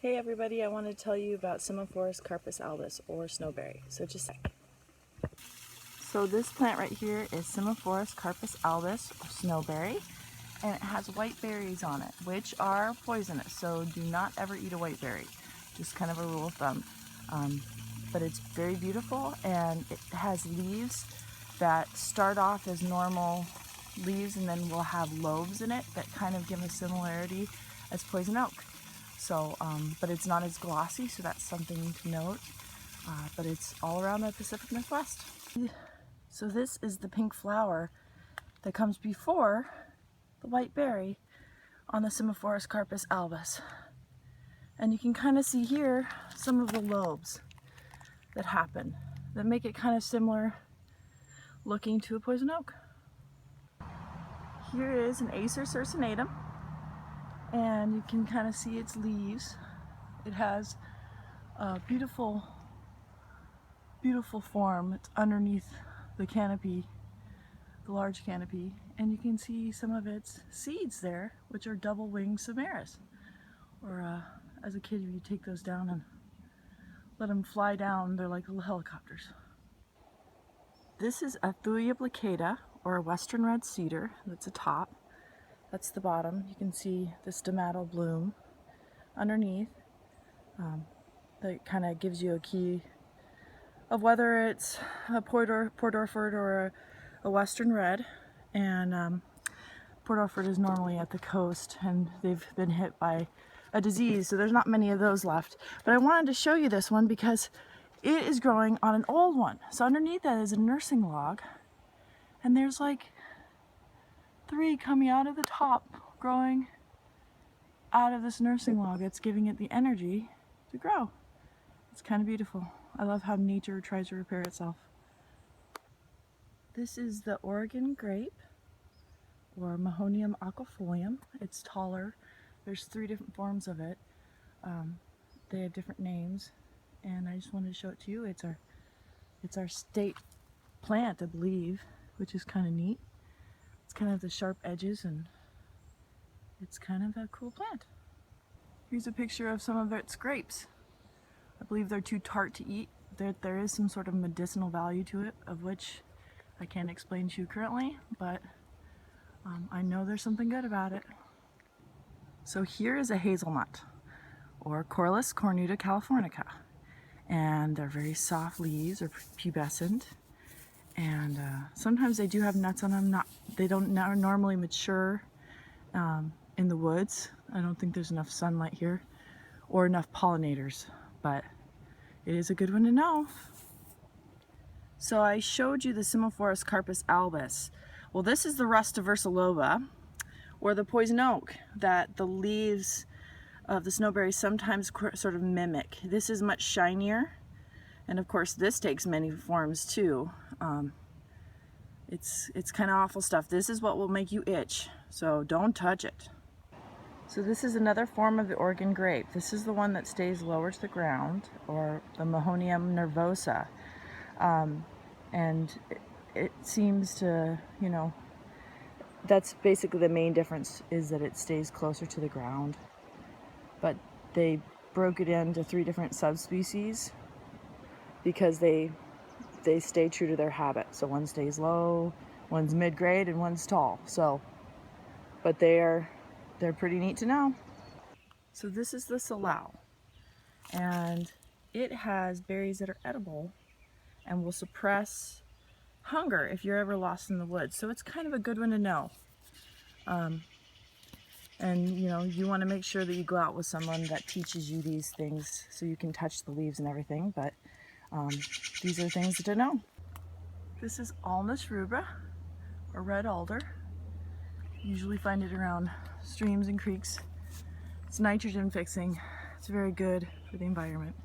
Hey everybody, I want to tell you about Semaphorus carpus albus, or snowberry. So just a sec. So this plant right here is Semaphorus carpus albus, or snowberry, and it has white berries on it, which are poisonous. So do not ever eat a white berry. Just kind of a rule of thumb. But it's very beautiful, and it has leaves that start off as normal leaves and then will have lobes in it that kind of give a similarity as poison oak. So, but it's not as glossy, so that's something to note. But it's all around the Pacific Northwest. So this is the pink flower that comes before the white berry on the Semaphorus carpus albus. And you can kind of see here some of the lobes that happen that make it kind of similar looking to a poison oak. Here is an Acer circinatum, and you can kind of see its leaves. It has a beautiful, beautiful form. It's underneath the canopy, the large canopy, and you can see some of its seeds there, which are double-winged samaras. Or as a kid, you take those down and let them fly down. They're like little helicopters. This is a Thuya plicata, or a western red cedar. That's the top. That's the bottom. You can see the stomatal bloom underneath. That kind of gives you a key of whether it's a Port Orford or a western red. And Port Orford is normally at the coast, and they've been hit by a disease, so there's not many of those left. But I wanted to show you this one because it is growing on an old one. So underneath that is a nursing log, and there's like 3 coming out of the top, growing out of this nursing log. It's giving it the energy to grow. It's kind of beautiful. I love how nature tries to repair itself. This is the Oregon grape, or Mahonium aquifolium. It's taller. There's 3 different forms of it. They have different names, and I just wanted to show it to you. It's our state plant, I believe, which is kind of neat. It's kind of the sharp edges, and it's kind of a cool plant. Here's a picture of some of its grapes. I believe they're too tart to eat. There is some sort of medicinal value to it, of which I can't explain to you currently, but I know there's something good about it. So here is a hazelnut, or Corylus cornuta californica, and they're very soft leaves, or pubescent, and sometimes they do have nuts on them. They don't normally mature in the woods. I don't think there's enough sunlight here or enough pollinators, but it is a good one to know. So I showed you the Semaphorus carpus albus. Well, this is the Rustiversa loba, or the poison oak, that the leaves of the snowberry sometimes sort of mimic. This is much shinier, and of course this takes many forms too. It's kind of awful stuff. This is what will make you itch, so don't touch it. So this is another form of the Oregon grape. This is the one that stays lower to the ground, or the Mahonium nervosa. And it seems to, you know, that's basically the main difference, is that it stays closer to the ground. But they broke it into 3 different subspecies because they stay true to their habit. So one stays low, one's mid-grade, and one's tall. So, but they're pretty neat to know. So this is the salal, and it has berries that are edible and will suppress hunger if you're ever lost in the woods. So it's kind of a good one to know. And you know, you want to make sure that you go out with someone that teaches you these things so you can touch the leaves and everything, but these are things to know. This is Alnus rubra, or red alder. You usually find it around streams and creeks. It's nitrogen fixing. It's very good for the environment.